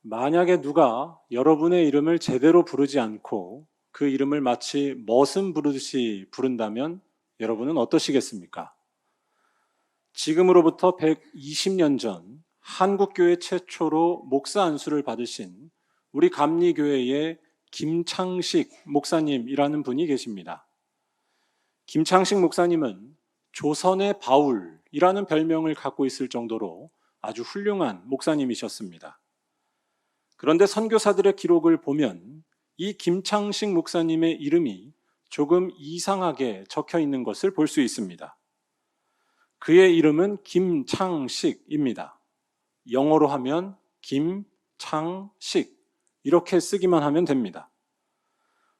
만약에 누가 여러분의 이름을 제대로 부르지 않고 그 이름을 마치 머슴 부르듯이 부른다면 여러분은 어떠시겠습니까? 지금으로부터 120년 전 한국교회 최초로 목사 안수를 받으신 우리 감리교회의 김창식 목사님이라는 분이 계십니다. 김창식 목사님은 조선의 바울이라는 별명을 갖고 있을 정도로 아주 훌륭한 목사님이셨습니다. 그런데 선교사들의 기록을 보면 이 김창식 목사님의 이름이 조금 이상하게 적혀 있는 것을 볼 수 있습니다. 그의 이름은 김창식입니다. 영어로 하면 김창식 이렇게 쓰기만 하면 됩니다.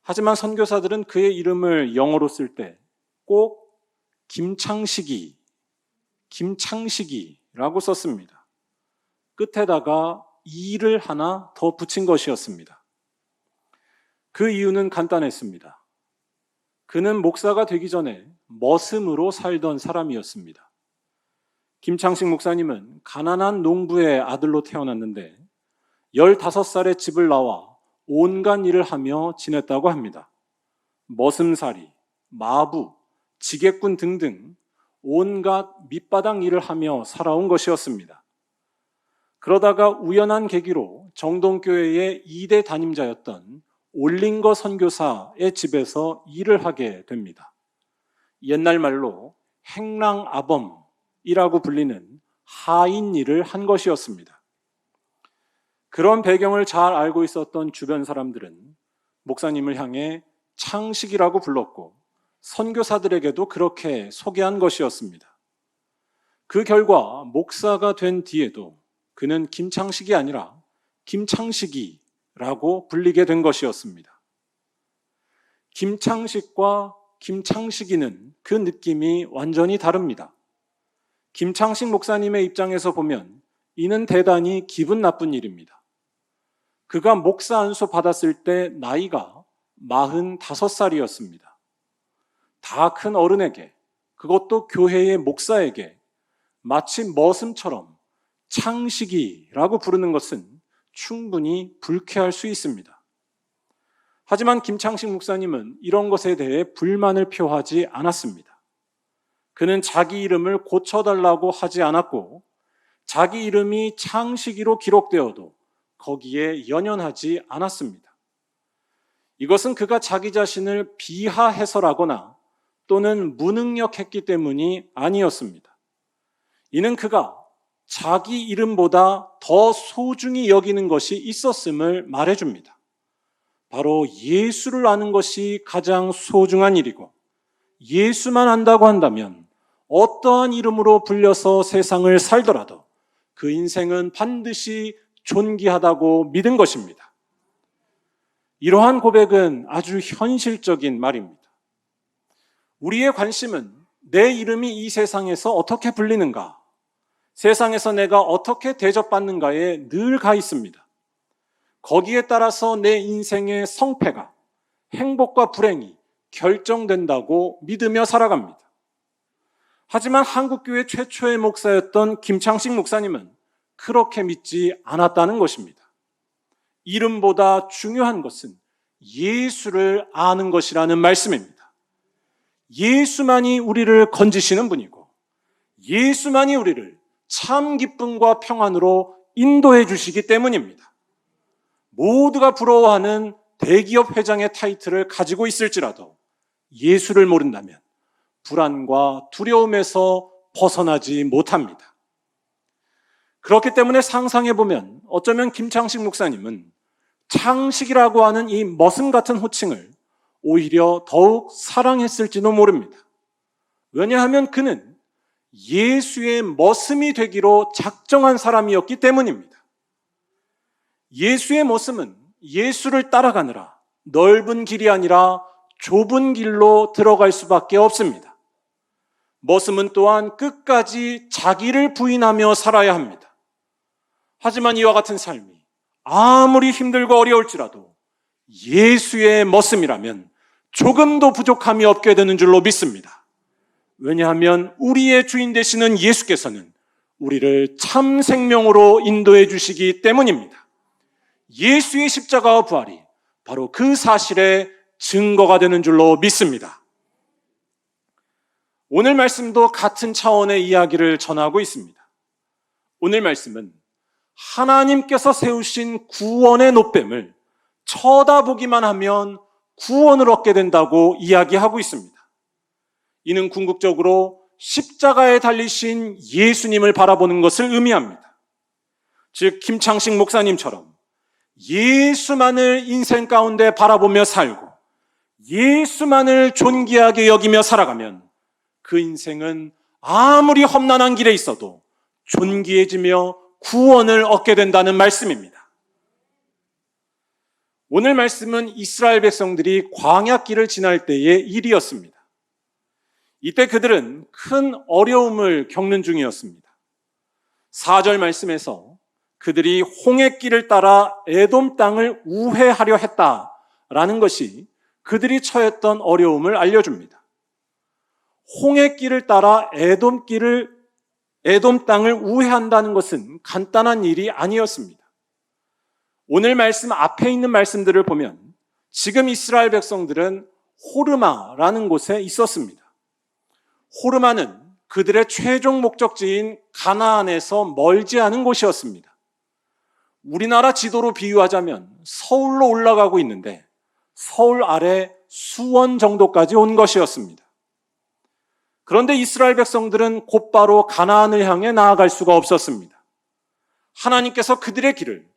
하지만 선교사들은 그의 이름을 영어로 쓸 때 꼭 김창식이라고 썼습니다. 끝에다가 이를 하나 더 붙인 것이었습니다. 그 이유는 간단했습니다. 그는 목사가 되기 전에 머슴으로 살던 사람이었습니다. 김창식 목사님은 가난한 농부의 아들로 태어났는데 15살에 집을 나와 온갖 일을 하며 지냈다고 합니다. 머슴살이, 마부, 지게꾼 등등 온갖 밑바닥 일을 하며 살아온 것이었습니다. 그러다가 우연한 계기로 정동교회의 2대 담임자였던 올링거 선교사의 집에서 일을 하게 됩니다. 옛날 말로 행랑아범이라고 불리는 하인 일을 한 것이었습니다. 그런 배경을 잘 알고 있었던 주변 사람들은 목사님을 향해 창식이라고 불렀고 선교사들에게도 그렇게 소개한 것이었습니다. 그 결과 목사가 된 뒤에도 그는 김창식이 아니라 김창식이라고 불리게 된 것이었습니다. 김창식과 김창식이는 그 느낌이 완전히 다릅니다. 김창식 목사님의 입장에서 보면 이는 대단히 기분 나쁜 일입니다. 그가 목사 안수 받았을 때 나이가 45살이었습니다. 다 큰 어른에게, 그것도 교회의 목사에게 마치 머슴처럼 창식이라고 부르는 것은 충분히 불쾌할 수 있습니다. 하지만 김창식 목사님은 이런 것에 대해 불만을 표하지 않았습니다. 그는 자기 이름을 고쳐달라고 하지 않았고 자기 이름이 창식이로 기록되어도 거기에 연연하지 않았습니다. 이것은 그가 자기 자신을 비하해서라거나 또는 무능력했기 때문이 아니었습니다. 이는 그가 자기 이름보다 더 소중히 여기는 것이 있었음을 말해줍니다. 바로 예수를 아는 것이 가장 소중한 일이고 예수만 안다고 한다면 어떠한 이름으로 불려서 세상을 살더라도 그 인생은 반드시 존귀하다고 믿은 것입니다. 이러한 고백은 아주 현실적인 말입니다. 우리의 관심은 내 이름이 이 세상에서 어떻게 불리는가, 세상에서 내가 어떻게 대접받는가에 늘 가 있습니다. 거기에 따라서 내 인생의 성패가, 행복과 불행이 결정된다고 믿으며 살아갑니다. 하지만 한국교회 최초의 목사였던 김창식 목사님은 그렇게 믿지 않았다는 것입니다. 이름보다 중요한 것은 예수를 아는 것이라는 말씀입니다. 예수만이 우리를 건지시는 분이고 예수만이 우리를 참 기쁨과 평안으로 인도해 주시기 때문입니다. 모두가 부러워하는 대기업 회장의 타이틀을 가지고 있을지라도 예수를 모른다면 불안과 두려움에서 벗어나지 못합니다. 그렇기 때문에 상상해보면 어쩌면 김창식 목사님은 창식이라고 하는 이 머슴 같은 호칭을 오히려 더욱 사랑했을지도 모릅니다. 왜냐하면 그는 예수의 머슴이 되기로 작정한 사람이었기 때문입니다. 예수의 머슴은 예수를 따라가느라 넓은 길이 아니라 좁은 길로 들어갈 수밖에 없습니다. 머슴은 또한 끝까지 자기를 부인하며 살아야 합니다. 하지만 이와 같은 삶이 아무리 힘들고 어려울지라도 예수의 머슴이라면 조금도 부족함이 없게 되는 줄로 믿습니다. 왜냐하면 우리의 주인 되시는 예수께서는 우리를 참 생명으로 인도해 주시기 때문입니다. 예수의 십자가와 부활이 바로 그 사실의 증거가 되는 줄로 믿습니다. 오늘 말씀도 같은 차원의 이야기를 전하고 있습니다. 오늘 말씀은 하나님께서 세우신 구원의 노뱀을 쳐다보기만 하면 구원을 얻게 된다고 이야기하고 있습니다. 이는 궁극적으로 십자가에 달리신 예수님을 바라보는 것을 의미합니다. 즉 김창식 목사님처럼 예수만을 인생 가운데 바라보며 살고 예수만을 존귀하게 여기며 살아가면 그 인생은 아무리 험난한 길에 있어도 존귀해지며 구원을 얻게 된다는 말씀입니다. 오늘 말씀은 이스라엘 백성들이 광야길을 지날 때의 일이었습니다. 이때 그들은 큰 어려움을 겪는 중이었습니다. 4절 말씀에서 그들이 홍해길을 따라 에돔 땅을 우회하려 했다라는 것이 그들이 처했던 어려움을 알려줍니다. 홍해길을 따라 에돔 땅을 우회한다는 것은 간단한 일이 아니었습니다. 오늘 말씀 앞에 있는 말씀들을 보면 지금 이스라엘 백성들은 호르마라는 곳에 있었습니다. 호르마는 그들의 최종 목적지인 가나안에서 멀지 않은 곳이었습니다. 우리나라 지도로 비유하자면 서울로 올라가고 있는데 서울 아래 수원 정도까지 온 것이었습니다. 그런데 이스라엘 백성들은 곧바로 가나안을 향해 나아갈 수가 없었습니다. 하나님께서 그들의 길을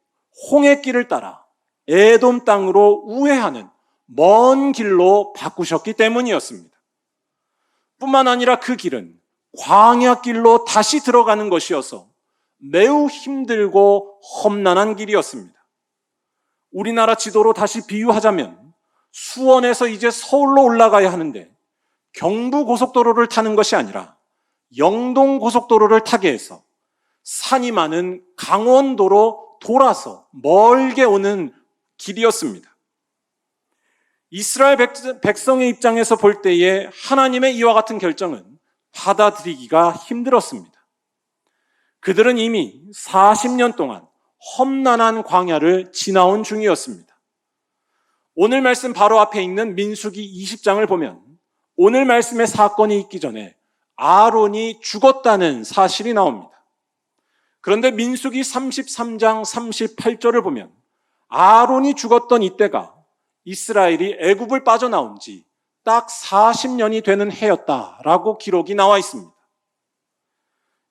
홍해길을 따라 에돔 땅으로 우회하는 먼 길로 바꾸셨기 때문이었습니다. 뿐만 아니라 그 길은 광야길로 다시 들어가는 것이어서 매우 힘들고 험난한 길이었습니다. 우리나라 지도로 다시 비유하자면 수원에서 이제 서울로 올라가야 하는데 경부고속도로를 타는 것이 아니라 영동고속도로를 타게 해서 산이 많은 강원도로 돌아서 멀게 오는 길이었습니다. 이스라엘 백성의 입장에서 볼 때에 하나님의 이와 같은 결정은 받아들이기가 힘들었습니다. 그들은 이미 40년 동안 험난한 광야를 지나온 중이었습니다. 오늘 말씀 바로 앞에 있는 민수기 20장을 보면 오늘 말씀의 사건이 있기 전에 아론이 죽었다는 사실이 나옵니다. 그런데 민수기 33장 38절을 보면 아론이 죽었던 이때가 이스라엘이 애굽을 빠져나온 지 딱 40년이 되는 해였다라고 기록이 나와 있습니다.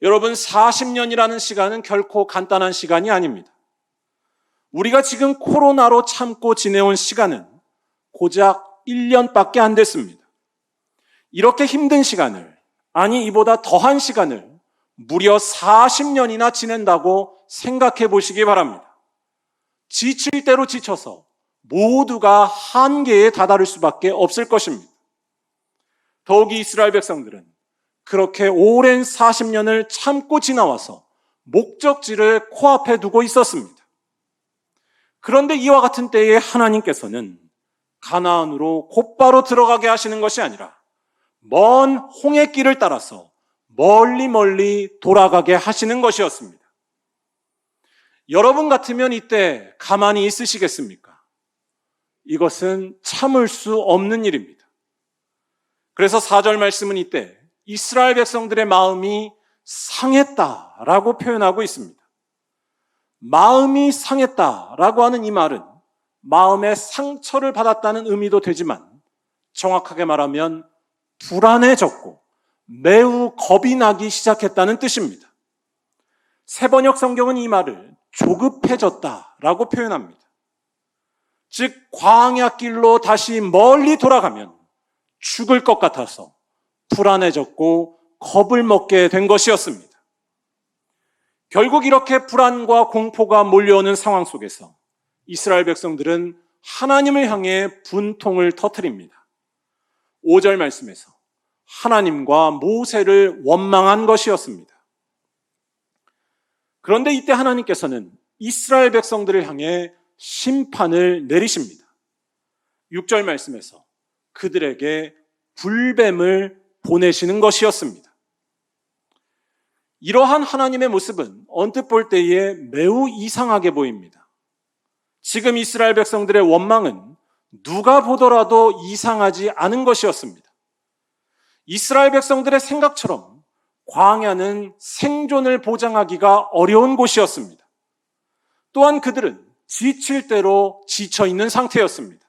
여러분, 40년이라는 시간은 결코 간단한 시간이 아닙니다. 우리가 지금 코로나로 참고 지내온 시간은 고작 1년밖에 안 됐습니다. 이렇게 힘든 시간을, 아니 이보다 더한 시간을 무려 40년이나 지낸다고 생각해 보시기 바랍니다. 지칠 대로 지쳐서 모두가 한계에 다다를 수밖에 없을 것입니다. 더욱이 이스라엘 백성들은 그렇게 오랜 40년을 참고 지나와서 목적지를 코앞에 두고 있었습니다. 그런데 이와 같은 때에 하나님께서는 가나안으로 곧바로 들어가게 하시는 것이 아니라 먼 홍해길을 따라서 멀리 돌아가게 하시는 것이었습니다. 여러분 같으면 이때 가만히 있으시겠습니까? 이것은 참을 수 없는 일입니다. 그래서 4절 말씀은 이때 이스라엘 백성들의 마음이 상했다라고 표현하고 있습니다. 마음이 상했다라고 하는 이 말은 마음의 상처를 받았다는 의미도 되지만 정확하게 말하면 불안해졌고 매우 겁이 나기 시작했다는 뜻입니다. 새번역 성경은 이 말을 조급해졌다라고 표현합니다. 즉 광야길로 다시 멀리 돌아가면 죽을 것 같아서 불안해졌고 겁을 먹게 된 것이었습니다. 결국 이렇게 불안과 공포가 몰려오는 상황 속에서 이스라엘 백성들은 하나님을 향해 분통을 터뜨립니다. 5절 말씀에서 하나님과 모세를 원망한 것이었습니다. 그런데 이때 하나님께서는 이스라엘 백성들을 향해 심판을 내리십니다. 6절 말씀에서 그들에게 불뱀을 보내시는 것이었습니다. 이러한 하나님의 모습은 언뜻 볼 때에 매우 이상하게 보입니다. 지금 이스라엘 백성들의 원망은 누가 보더라도 이상하지 않은 것이었습니다. 이스라엘 백성들의 생각처럼 광야는 생존을 보장하기가 어려운 곳이었습니다. 또한 그들은 지칠 대로 지쳐 있는 상태였습니다.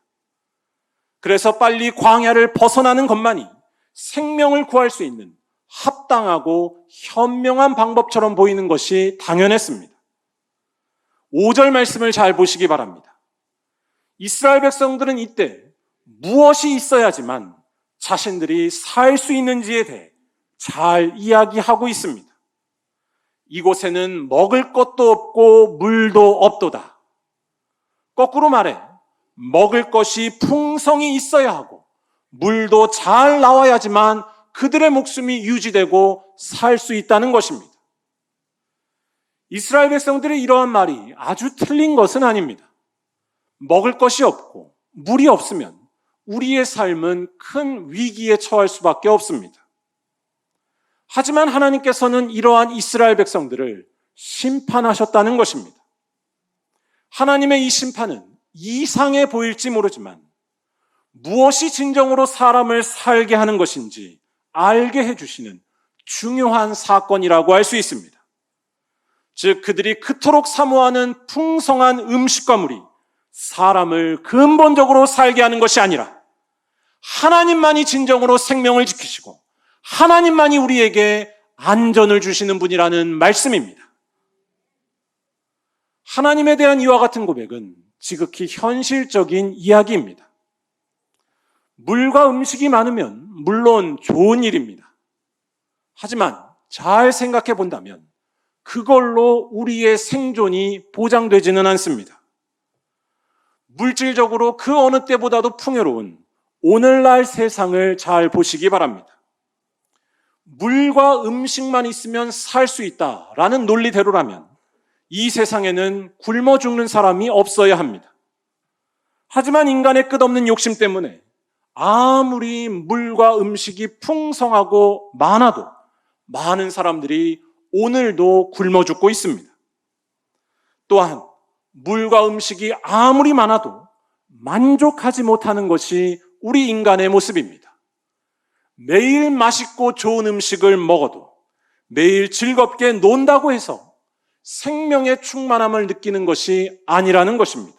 그래서 빨리 광야를 벗어나는 것만이 생명을 구할 수 있는 합당하고 현명한 방법처럼 보이는 것이 당연했습니다. 5절 말씀을 잘 보시기 바랍니다. 이스라엘 백성들은 이때 무엇이 있어야지만 자신들이 살 수 있는지에 대해 잘 이야기하고 있습니다. 이곳에는 먹을 것도 없고 물도 없도다. 거꾸로 말해 먹을 것이 풍성히 있어야 하고 물도 잘 나와야지만 그들의 목숨이 유지되고 살 수 있다는 것입니다. 이스라엘 백성들의 이러한 말이 아주 틀린 것은 아닙니다. 먹을 것이 없고 물이 없으면 우리의 삶은 큰 위기에 처할 수밖에 없습니다. 하지만 하나님께서는 이러한 이스라엘 백성들을 심판하셨다는 것입니다. 하나님의 이 심판은 이상해 보일지 모르지만 무엇이 진정으로 사람을 살게 하는 것인지 알게 해주시는 중요한 사건이라고 할 수 있습니다. 즉 그들이 그토록 사모하는 풍성한 음식과 물이 사람을 근본적으로 살게 하는 것이 아니라 하나님만이 진정으로 생명을 지키시고 하나님만이 우리에게 안전을 주시는 분이라는 말씀입니다. 하나님에 대한 이와 같은 고백은 지극히 현실적인 이야기입니다. 물과 음식이 많으면 물론 좋은 일입니다. 하지만 잘 생각해 본다면 그걸로 우리의 생존이 보장되지는 않습니다. 물질적으로 그 어느 때보다도 풍요로운 오늘날 세상을 잘 보시기 바랍니다. 물과 음식만 있으면 살 수 있다라는 논리대로라면 이 세상에는 굶어 죽는 사람이 없어야 합니다. 하지만 인간의 끝없는 욕심 때문에 아무리 물과 음식이 풍성하고 많아도 많은 사람들이 오늘도 굶어 죽고 있습니다. 또한 물과 음식이 아무리 많아도 만족하지 못하는 것이 우리 인간의 모습입니다. 매일 맛있고 좋은 음식을 먹어도 매일 즐겁게 논다고 해서 생명의 충만함을 느끼는 것이 아니라는 것입니다.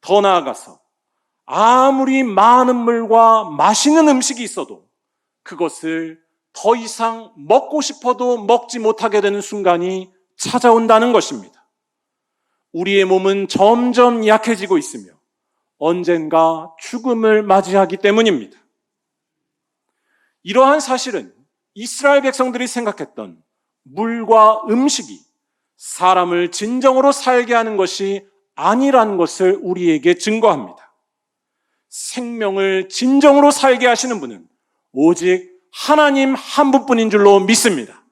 더 나아가서 아무리 많은 물과 맛있는 음식이 있어도 그것을 더 이상 먹고 싶어도 먹지 못하게 되는 순간이 찾아온다는 것입니다. 우리의 몸은 점점 약해지고 있으며 언젠가 죽음을 맞이하기 때문입니다. 이러한 사실은 이스라엘 백성들이 생각했던 물과 음식이 사람을 진정으로 살게 하는 것이 아니라는 것을 우리에게 증거합니다. 생명을 진정으로 살게 하시는 분은 오직 하나님 한 분뿐인 줄로 믿습니다.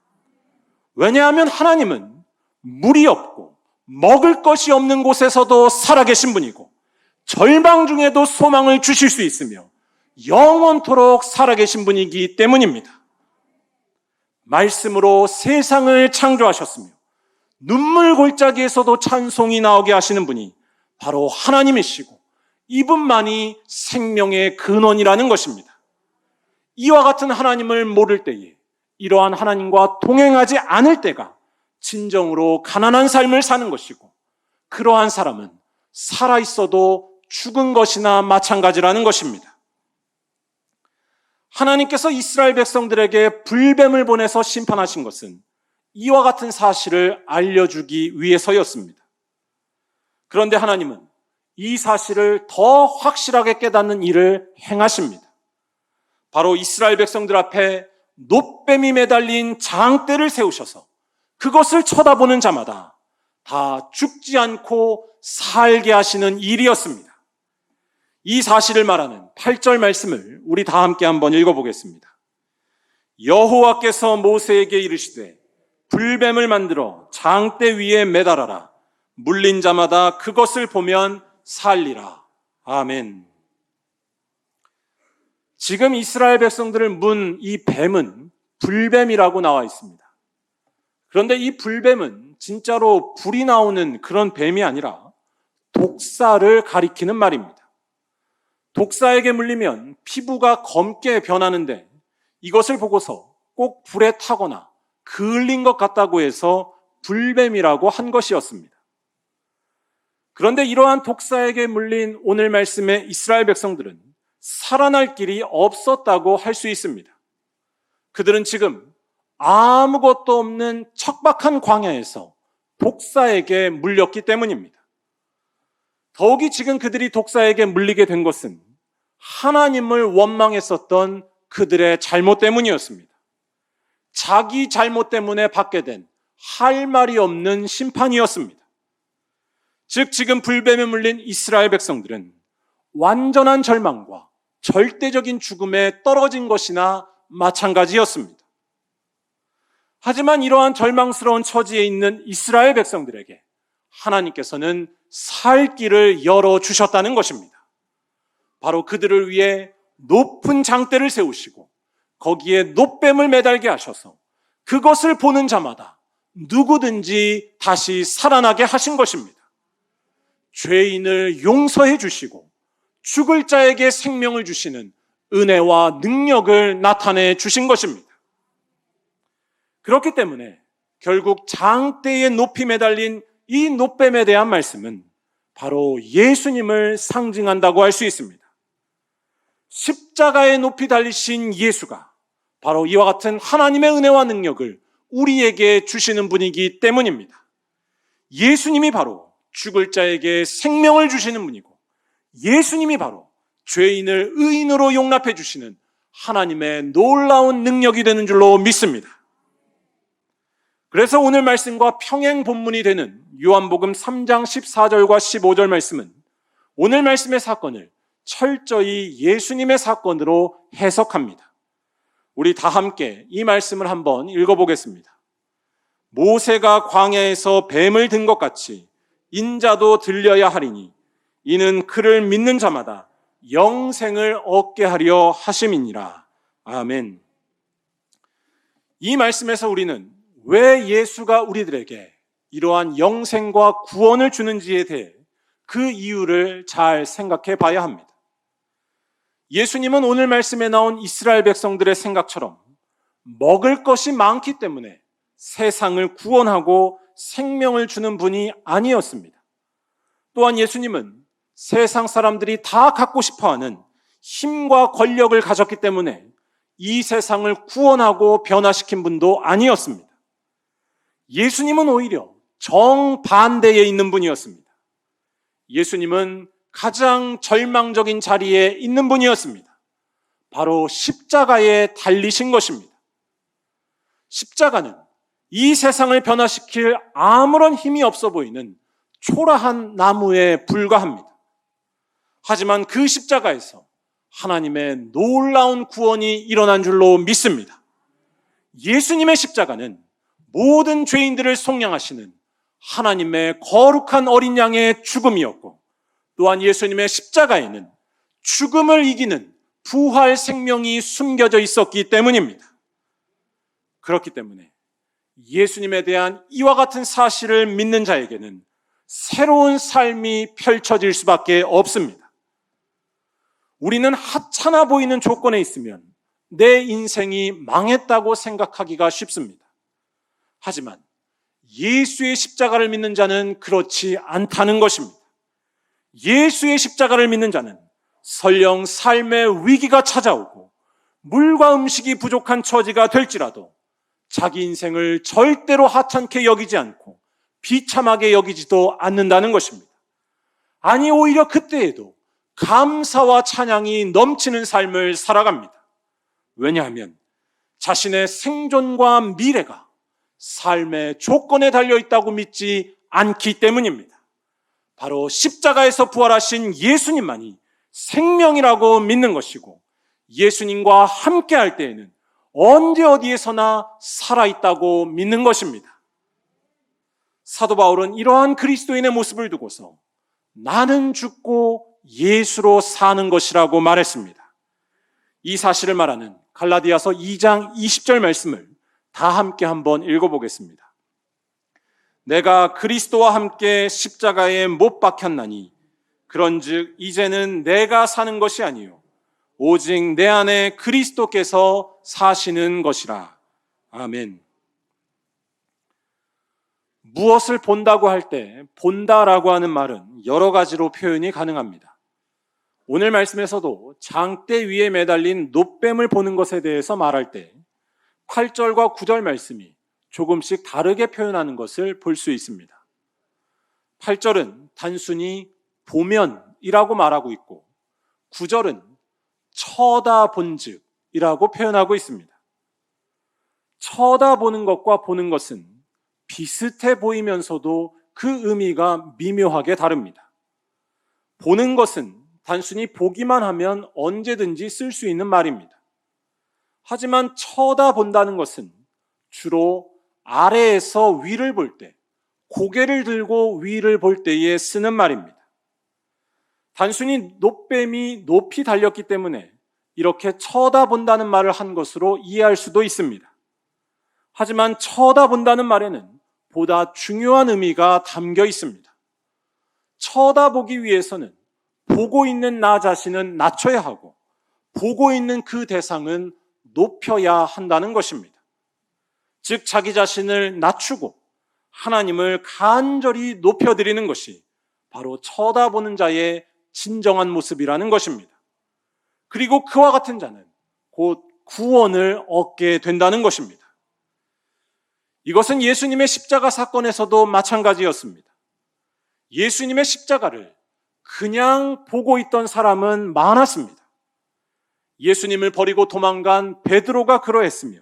왜냐하면 하나님은 물이 없고 먹을 것이 없는 곳에서도 살아계신 분이고 절망 중에도 소망을 주실 수 있으며 영원토록 살아계신 분이기 때문입니다. 말씀으로 세상을 창조하셨으며 눈물 골짜기에서도 찬송이 나오게 하시는 분이 바로 하나님이시고 이분만이 생명의 근원이라는 것입니다. 이와 같은 하나님을 모를 때에 이러한 하나님과 동행하지 않을 때가 진정으로 가난한 삶을 사는 것이고 그러한 사람은 살아있어도 죽은 것이나 마찬가지라는 것입니다. 하나님께서 이스라엘 백성들에게 불뱀을 보내서 심판하신 것은 이와 같은 사실을 알려주기 위해서였습니다. 그런데 하나님은 이 사실을 더 확실하게 깨닫는 일을 행하십니다. 바로 이스라엘 백성들 앞에 놋뱀이 매달린 장대를 세우셔서 그것을 쳐다보는 자마다 다 죽지 않고 살게 하시는 일이었습니다. 이 사실을 말하는 8절 말씀을 우리 다 함께 한번 읽어보겠습니다. 여호와께서 모세에게 이르시되 불뱀을 만들어 장대 위에 매달아라. 물린 자마다 그것을 보면 살리라. 아멘. 지금 이스라엘 백성들을 문 이 뱀은 불뱀이라고 나와 있습니다. 그런데 이 불뱀은 진짜로 불이 나오는 그런 뱀이 아니라 독사를 가리키는 말입니다. 독사에게 물리면 피부가 검게 변하는데 이것을 보고서 꼭 불에 타거나 그을린 것 같다고 해서 불뱀이라고 한 것이었습니다. 그런데 이러한 독사에게 물린 오늘 말씀의 이스라엘 백성들은 살아날 길이 없었다고 할 수 있습니다. 그들은 지금 아무것도 없는 척박한 광야에서 독사에게 물렸기 때문입니다. 더욱이 지금 그들이 독사에게 물리게 된 것은 하나님을 원망했었던 그들의 잘못 때문이었습니다. 자기 잘못 때문에 받게 된 할 말이 없는 심판이었습니다. 즉 지금 불뱀에 물린 이스라엘 백성들은 완전한 절망과 절대적인 죽음에 떨어진 것이나 마찬가지였습니다. 하지만 이러한 절망스러운 처지에 있는 이스라엘 백성들에게 하나님께서는 살 길을 열어주셨다는 것입니다. 바로 그들을 위해 높은 장대를 세우시고 거기에 놋뱀을 매달게 하셔서 그것을 보는 자마다 누구든지 다시 살아나게 하신 것입니다. 죄인을 용서해 주시고 죽을 자에게 생명을 주시는 은혜와 능력을 나타내 주신 것입니다. 그렇기 때문에 결국 장대에 높이 매달린 이 놋뱀에 대한 말씀은 바로 예수님을 상징한다고 할 수 있습니다. 십자가에 높이 달리신 예수가 바로 이와 같은 하나님의 은혜와 능력을 우리에게 주시는 분이기 때문입니다. 예수님이 바로 죽을 자에게 생명을 주시는 분이고 예수님이 바로 죄인을 의인으로 용납해 주시는 하나님의 놀라운 능력이 되는 줄로 믿습니다. 그래서 오늘 말씀과 평행 본문이 되는 요한복음 3장 14절과 15절 말씀은 오늘 말씀의 사건을 철저히 예수님의 사건으로 해석합니다. 우리 다 함께 이 말씀을 한번 읽어보겠습니다. 모세가 광야에서 뱀을 든 것 같이 인자도 들려야 하리니 이는 그를 믿는 자마다 영생을 얻게 하려 하심이니라. 아멘. 이 말씀에서 우리는 왜 예수가 우리들에게 이러한 영생과 구원을 주는지에 대해 그 이유를 잘 생각해 봐야 합니다. 예수님은 오늘 말씀에 나온 이스라엘 백성들의 생각처럼 먹을 것이 많기 때문에 세상을 구원하고 생명을 주는 분이 아니었습니다. 또한 예수님은 세상 사람들이 다 갖고 싶어하는 힘과 권력을 가졌기 때문에 이 세상을 구원하고 변화시킨 분도 아니었습니다. 예수님은 오히려 정반대에 있는 분이었습니다. 예수님은 가장 절망적인 자리에 있는 분이었습니다. 바로 십자가에 달리신 것입니다. 십자가는 이 세상을 변화시킬 아무런 힘이 없어 보이는 초라한 나무에 불과합니다. 하지만 그 십자가에서 하나님의 놀라운 구원이 일어난 줄로 믿습니다. 예수님의 십자가는 모든 죄인들을 속량하시는 하나님의 거룩한 어린 양의 죽음이었고 또한 예수님의 십자가에는 죽음을 이기는 부활 생명이 숨겨져 있었기 때문입니다. 그렇기 때문에 예수님에 대한 이와 같은 사실을 믿는 자에게는 새로운 삶이 펼쳐질 수밖에 없습니다. 우리는 하찮아 보이는 조건에 있으면 내 인생이 망했다고 생각하기가 쉽습니다. 하지만 예수의 십자가를 믿는 자는 그렇지 않다는 것입니다. 예수의 십자가를 믿는 자는 설령 삶의 위기가 찾아오고 물과 음식이 부족한 처지가 될지라도 자기 인생을 절대로 하찮게 여기지 않고 비참하게 여기지도 않는다는 것입니다. 아니 오히려 그때에도 감사와 찬양이 넘치는 삶을 살아갑니다. 왜냐하면 자신의 생존과 미래가 삶의 조건에 달려있다고 믿지 않기 때문입니다. 바로 십자가에서 부활하신 예수님만이 생명이라고 믿는 것이고 예수님과 함께할 때에는 언제 어디에서나 살아있다고 믿는 것입니다. 사도 바울은 이러한 그리스도인의 모습을 두고서 나는 죽고 예수로 사는 것이라고 말했습니다. 이 사실을 말하는 갈라디아서 2장 20절 말씀을 다 함께 한번 읽어보겠습니다. 내가 그리스도와 함께 십자가에 못 박혔나니 그런즉 이제는 내가 사는 것이 아니요 오직 내 안에 그리스도께서 사시는 것이라. 아멘. 무엇을 본다고 할 때 본다라고 하는 말은 여러 가지로 표현이 가능합니다. 오늘 말씀에서도 장대 위에 매달린 놋뱀을 보는 것에 대해서 말할 때 8절과 9절 말씀이 조금씩 다르게 표현하는 것을 볼 수 있습니다. 8절은 단순히 보면이라고 말하고 있고 9절은 쳐다본즉이라고 표현하고 있습니다. 쳐다보는 것과 보는 것은 비슷해 보이면서도 그 의미가 미묘하게 다릅니다. 보는 것은 단순히 보기만 하면 언제든지 쓸 수 있는 말입니다. 하지만 쳐다본다는 것은 주로 아래에서 위를 볼 때, 고개를 들고 위를 볼 때에 쓰는 말입니다. 단순히 놋뱀이 높이 달렸기 때문에 이렇게 쳐다본다는 말을 한 것으로 이해할 수도 있습니다. 하지만 쳐다본다는 말에는 보다 중요한 의미가 담겨 있습니다. 쳐다보기 위해서는 보고 있는 나 자신은 낮춰야 하고 보고 있는 그 대상은 높여야 한다는 것입니다. 즉 자기 자신을 낮추고 하나님을 간절히 높여드리는 것이 바로 쳐다보는 자의 진정한 모습이라는 것입니다. 그리고 그와 같은 자는 곧 구원을 얻게 된다는 것입니다. 이것은 예수님의 십자가 사건에서도 마찬가지였습니다. 예수님의 십자가를 그냥 보고 있던 사람은 많았습니다. 예수님을 버리고 도망간 베드로가 그러했으며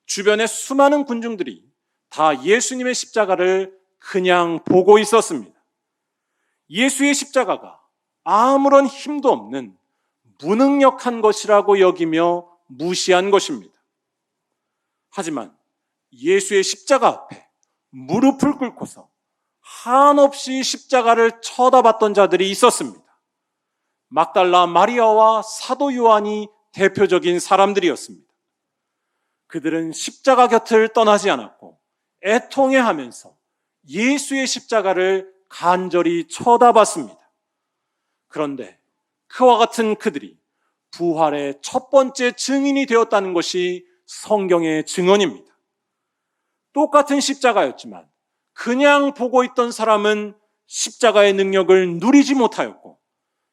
주변의 수많은 군중들이 다 예수님의 십자가를 그냥 보고 있었습니다. 예수의 십자가가 아무런 힘도 없는 무능력한 것이라고 여기며 무시한 것입니다. 하지만 예수의 십자가 앞에 무릎을 꿇고서 한없이 십자가를 쳐다봤던 자들이 있었습니다. 막달라 마리아와 사도 요한이 대표적인 사람들이었습니다. 그들은 십자가 곁을 떠나지 않았고 애통해하면서 예수의 십자가를 간절히 쳐다봤습니다. 그런데 그와 같은 그들이 부활의 첫 번째 증인이 되었다는 것이 성경의 증언입니다. 똑같은 십자가였지만 그냥 보고 있던 사람은 십자가의 능력을 누리지 못하였고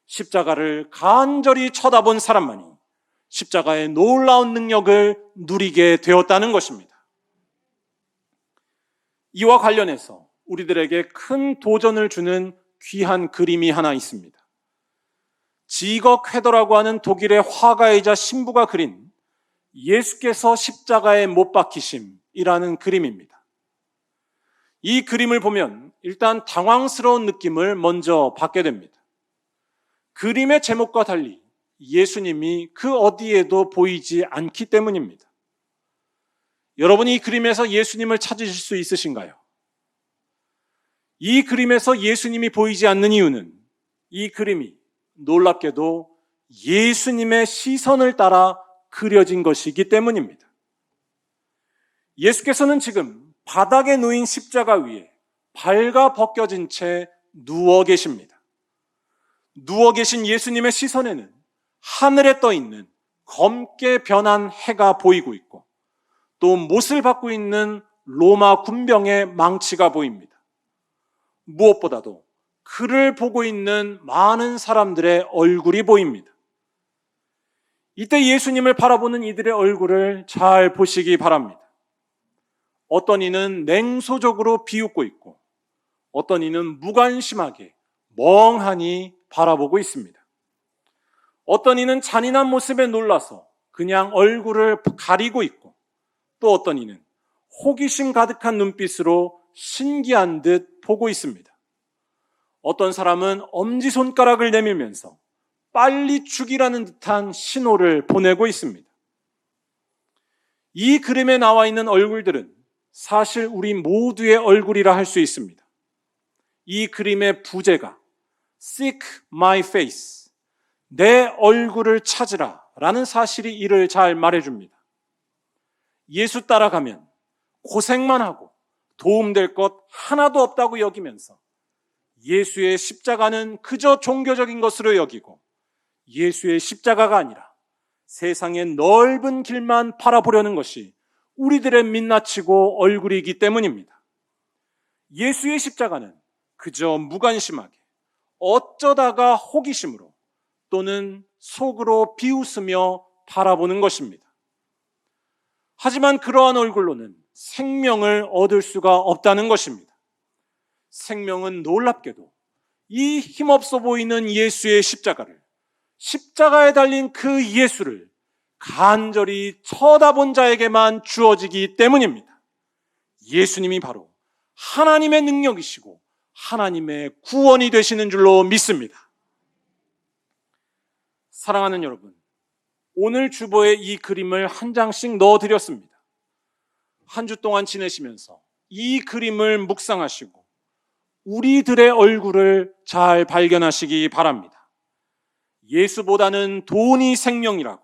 십자가를 간절히 쳐다본 사람만이 십자가의 놀라운 능력을 누리게 되었다는 것입니다. 이와 관련해서 우리들에게 큰 도전을 주는 귀한 그림이 하나 있습니다. 지거 쾌더라고 하는 독일의 화가이자 신부가 그린 예수께서 십자가에 못 박히심이라는 그림입니다. 이 그림을 보면 일단 당황스러운 느낌을 먼저 받게 됩니다. 그림의 제목과 달리 예수님이 그 어디에도 보이지 않기 때문입니다. 여러분이 이 그림에서 예수님을 찾으실 수 있으신가요? 이 그림에서 예수님이 보이지 않는 이유는 이 그림이 놀랍게도 예수님의 시선을 따라 그려진 것이기 때문입니다. 예수께서는 지금 바닥에 놓인 십자가 위에 발가 벗겨진 채 누워 계십니다. 누워 계신 예수님의 시선에는 하늘에 떠 있는 검게 변한 해가 보이고 있고 또 못을 받고 있는 로마 군병의 망치가 보입니다. 무엇보다도 그를 보고 있는 많은 사람들의 얼굴이 보입니다. 이때 예수님을 바라보는 이들의 얼굴을 잘 보시기 바랍니다. 어떤 이는 냉소적으로 비웃고 있고 어떤 이는 무관심하게 멍하니 바라보고 있습니다. 어떤 이는 잔인한 모습에 놀라서 그냥 얼굴을 가리고 있고 또 어떤 이는 호기심 가득한 눈빛으로 신기한 듯 보고 있습니다. 어떤 사람은 엄지손가락을 내밀면서 빨리 죽이라는 듯한 신호를 보내고 있습니다. 이 그림에 나와 있는 얼굴들은 사실 우리 모두의 얼굴이라 할 수 있습니다. 이 그림의 부제가 Seek my face, 내 얼굴을 찾으라 라는 사실이 이를 잘 말해줍니다. 예수 따라가면 고생만 하고 도움될 것 하나도 없다고 여기면서 예수의 십자가는 그저 종교적인 것으로 여기고 예수의 십자가가 아니라 세상의 넓은 길만 바라보려는 것이 우리들의 민낯이고 얼굴이기 때문입니다. 예수의 십자가는 그저 무관심하게 어쩌다가 호기심으로 또는 속으로 비웃으며 바라보는 것입니다. 하지만 그러한 얼굴로는 생명을 얻을 수가 없다는 것입니다. 생명은 놀랍게도 이 힘없어 보이는 예수의 십자가를, 십자가에 달린 그 예수를 간절히 쳐다본 자에게만 주어지기 때문입니다. 예수님이 바로 하나님의 능력이시고 하나님의 구원이 되시는 줄로 믿습니다. 사랑하는 여러분, 오늘 주보에 이 그림을 한 장씩 넣어드렸습니다. 한 주 동안 지내시면서 이 그림을 묵상하시고 우리들의 얼굴을 잘 발견하시기 바랍니다. 예수보다는 돈이 생명이라고,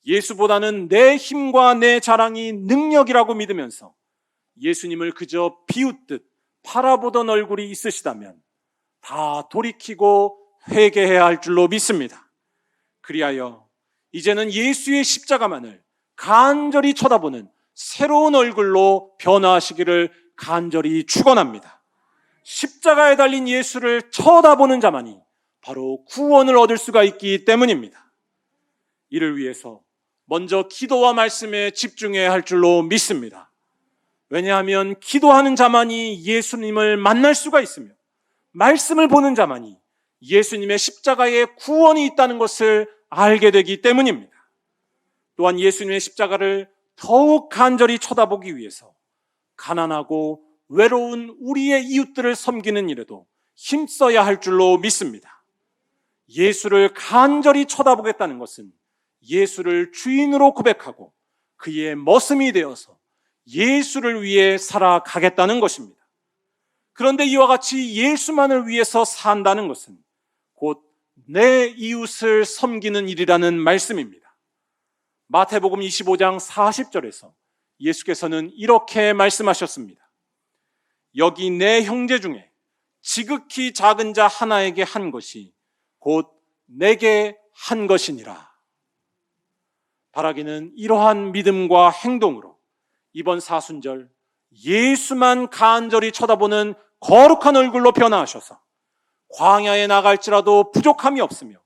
예수보다는 내 힘과 내 자랑이 능력이라고 믿으면서 예수님을 그저 비웃듯 바라보던 얼굴이 있으시다면 다 돌이키고 회개해야 할 줄로 믿습니다. 그리하여 이제는 예수의 십자가만을 간절히 쳐다보는 새로운 얼굴로 변화하시기를 간절히 축원합니다. 십자가에 달린 예수를 쳐다보는 자만이 바로 구원을 얻을 수가 있기 때문입니다. 이를 위해서 먼저 기도와 말씀에 집중해야 할 줄로 믿습니다. 왜냐하면 기도하는 자만이 예수님을 만날 수가 있으며 말씀을 보는 자만이 예수님의 십자가에 구원이 있다는 것을 알게 되기 때문입니다. 또한 예수님의 십자가를 더욱 간절히 쳐다보기 위해서 가난하고 외로운 우리의 이웃들을 섬기는 일에도 힘써야 할 줄로 믿습니다. 예수를 간절히 쳐다보겠다는 것은 예수를 주인으로 고백하고 그의 머슴이 되어서 예수를 위해 살아가겠다는 것입니다. 그런데 이와 같이 예수만을 위해서 산다는 것은 곧 내 이웃을 섬기는 일이라는 말씀입니다. 마태복음 25장 40절에서 예수께서는 이렇게 말씀하셨습니다. 여기 내 형제 중에 지극히 작은 자 하나에게 한 것이 곧 내게 한 것이니라. 바라기는 이러한 믿음과 행동으로 이번 사순절 예수만 간절히 쳐다보는 거룩한 얼굴로 변화하셔서 광야에 나갈지라도 부족함이 없으며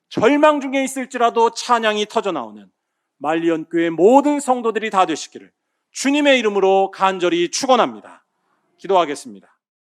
절망 중에 있을지라도 찬양이 터져나오는 말리언교회 모든 성도들이 다 되시기를 주님의 이름으로 간절히 축원합니다. 기도하겠습니다.